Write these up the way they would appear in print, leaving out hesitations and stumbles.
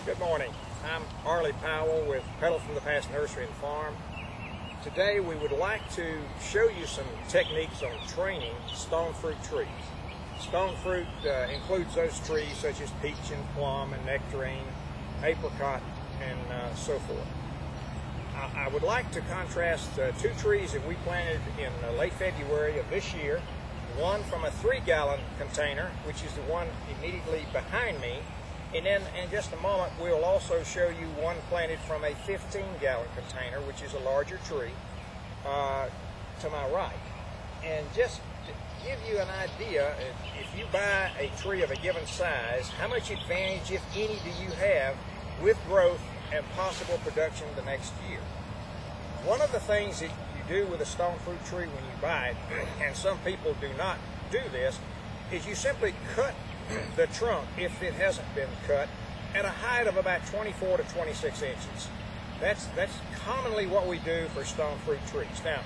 Good morning. I'm Arlie Powell with Pedal from the Past Nursery and Farm. Today we would like to show you some techniques on training stone fruit trees. Stone fruit includes those trees such as peach and plum and nectarine, apricot, and so forth. I would like to contrast two trees that we planted in late February of this year. One from a 3-gallon container, which is the one immediately behind me, and then in just a moment we'll also show you one planted from a 15-gallon container, which is a larger tree, to my right. And just to give you an idea, if you buy a tree of a given size, how much advantage, if any, do you have with growth and possible production the next year? One of the things that you do with a stone fruit tree when you buy it, and some people do not do this, is you simply cut the trunk, if it hasn't been cut, at a height of about 24 to 26 inches. That's commonly what we do for stone fruit trees. Now,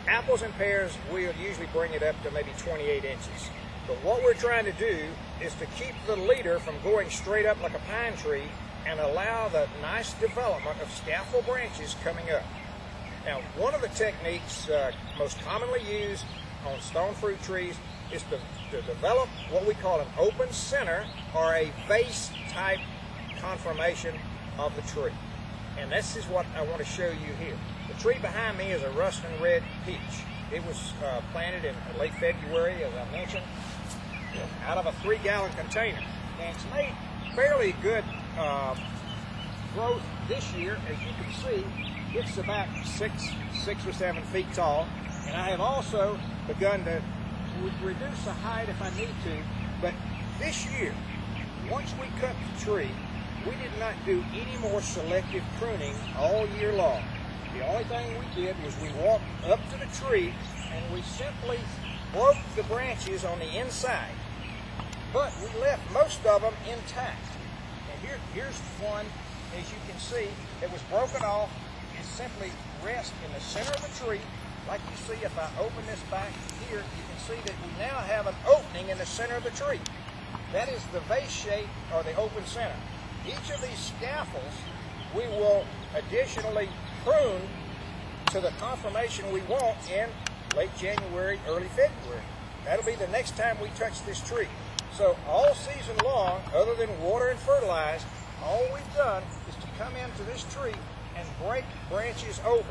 apples and pears, we'll usually bring it up to maybe 28 inches. But what we're trying to do is to keep the leader from going straight up like a pine tree and allow the nice development of scaffold branches coming up. Now, one of the techniques most commonly used on stone fruit trees is to develop what we call an open center or a vase type conformation of the tree. And this is what I want to show you here. The tree behind me is a rustin red peach. It was planted in late February, as I mentioned, out of a 3-gallon container. And it's made fairly good growth this year. As you can see, it's about 6 or 7 feet tall. And I have also begun to reduce the height if I need to, but this year, once we cut the tree, we did not do any more selective pruning all year long. The only thing we did was we walked up to the tree and we simply broke the branches on the inside, but we left most of them intact. And here's one, as you can see, that was broken off. It simply rests in the center of the tree. Like you see, if I open this back here, you can see that we now have an opening in the center of the tree. That is the vase shape, or the open center. Each of these scaffolds we will additionally prune to the conformation we want in late January, early February. That'll be the next time we touch this tree. So all season long, other than water and fertilize, all we've done is to come into this tree and break branches over.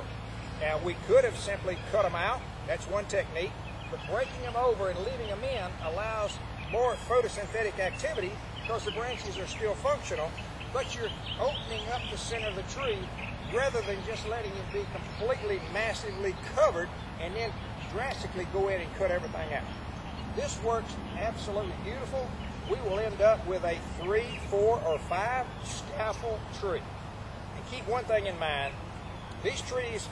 Now, we could have simply cut them out. That's one technique. But breaking them over and leaving them in allows more photosynthetic activity because the branches are still functional, but you're opening up the center of the tree rather than just letting it be completely, massively covered and then drastically go in and cut everything out. This works absolutely beautiful. We will end up with a 3, 4, or 5 scaffold tree. And keep one thing in mind. These trees,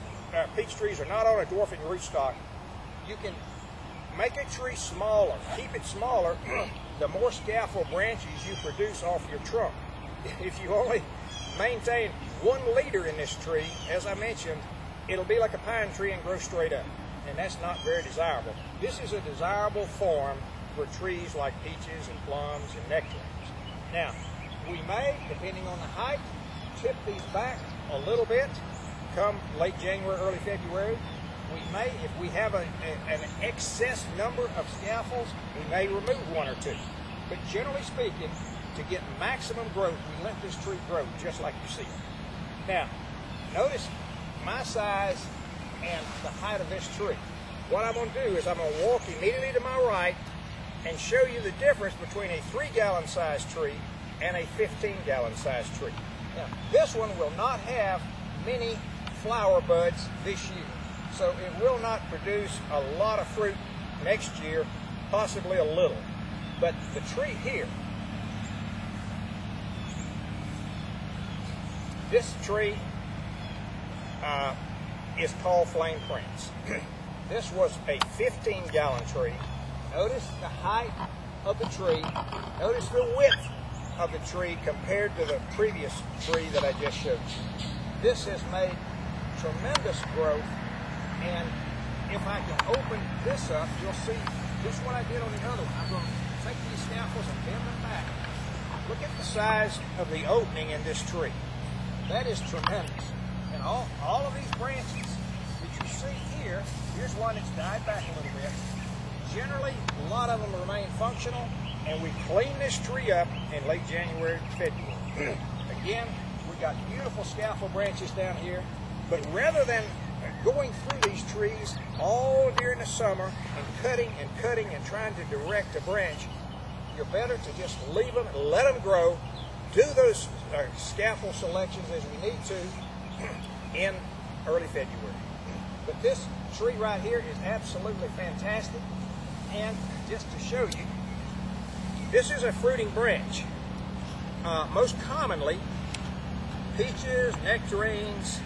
peach trees, are not on a dwarfing rootstock. You can make a tree smaller, keep it smaller, the more scaffold branches you produce off your trunk. If you only maintain 1 leader in this tree, as I mentioned, it'll be like a pine tree and grow straight up. And that's not very desirable. This is a desirable form for trees like peaches and plums and nectarines. Now, we may, depending on the height, tip these back a little bit. Come late January, early February, we may, if we have an excess number of scaffolds, we may remove 1 or 2. But generally speaking, to get maximum growth, we let this tree grow just like you see. Now, notice my size and the height of this tree. What I'm going to do is I'm going to walk immediately to my right and show you the difference between a 3-gallon size tree and a 15-gallon size tree. Now, this one will not have many flower buds this year, so it will not produce a lot of fruit next year, possibly a little. But the tree here, this tree is called Flame Prince. This was a 15-gallon tree. Notice the height of the tree. Notice the width of the tree compared to the previous tree that I just showed you. This has made tremendous growth, and if I can open this up, you'll see just what I did on the other one. I'm going to take these scaffolds and bend them back. Look at the size of the opening in this tree. That is tremendous. And all of these branches that you see here, here's one that's died back a little bit. Generally, a lot of them remain functional, and we clean this tree up in late January, February. Again, we've got beautiful scaffold branches down here, but rather than going through these trees all during the summer and cutting and trying to direct a branch, you're better to just leave them and let them grow. Do those scaffold selections as we need to in early February. But this tree right here is absolutely fantastic. And just to show you, this is a fruiting branch. Most commonly, peaches, nectarines,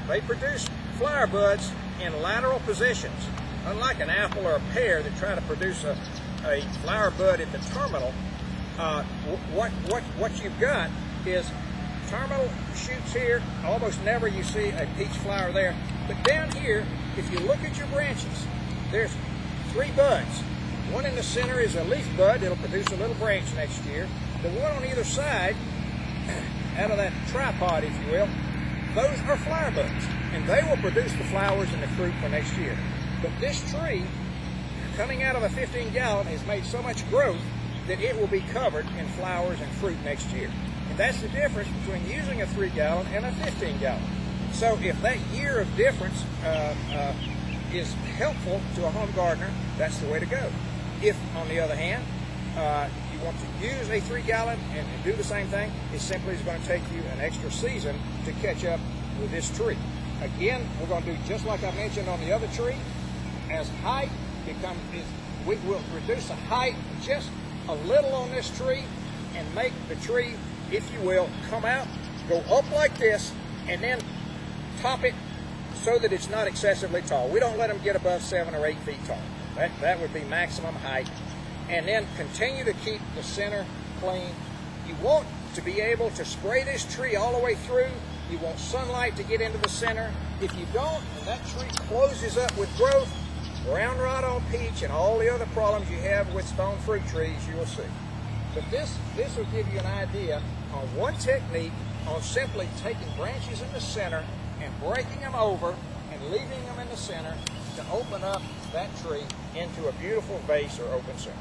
they produce flower buds in lateral positions. Unlike an apple or a pear that try to produce a flower bud at the terminal, what you've got is terminal shoots here. Almost never you see a peach flower there. But down here, if you look at your branches, there's 3 buds. One in the center is a leaf bud. It'll produce a little branch next year. The one on either side, out of that tripod, if you will, those are flower buds, and they will produce the flowers and the fruit for next year. But this tree, coming out of a 15-gallon, has made so much growth that it will be covered in flowers and fruit next year. And that's the difference between using a 3-gallon and a 15-gallon. So if that year of difference is helpful to a home gardener, that's the way to go. If, on the other hand, you want to use a 3-gallon and do the same thing, it simply is going to take you an extra season to catch up with this tree. Again, we're going to do just like I mentioned on the other tree. As height becomes, we will reduce the height just a little on this tree and make the tree, if you will, come out, go up like this, and then top it so that it's not excessively tall. We don't let them get above 7 or 8 feet tall. That would be maximum height. And then continue to keep the center clean. You want to be able to spray this tree all the way through. You want sunlight to get into the center. If you don't, and that tree closes up with growth, brown rot on peach and all the other problems you have with stone fruit trees, you will see. But this will give you an idea on one technique on simply taking branches in the center and breaking them over and leaving them in the center to open up that tree into a beautiful vase or open center.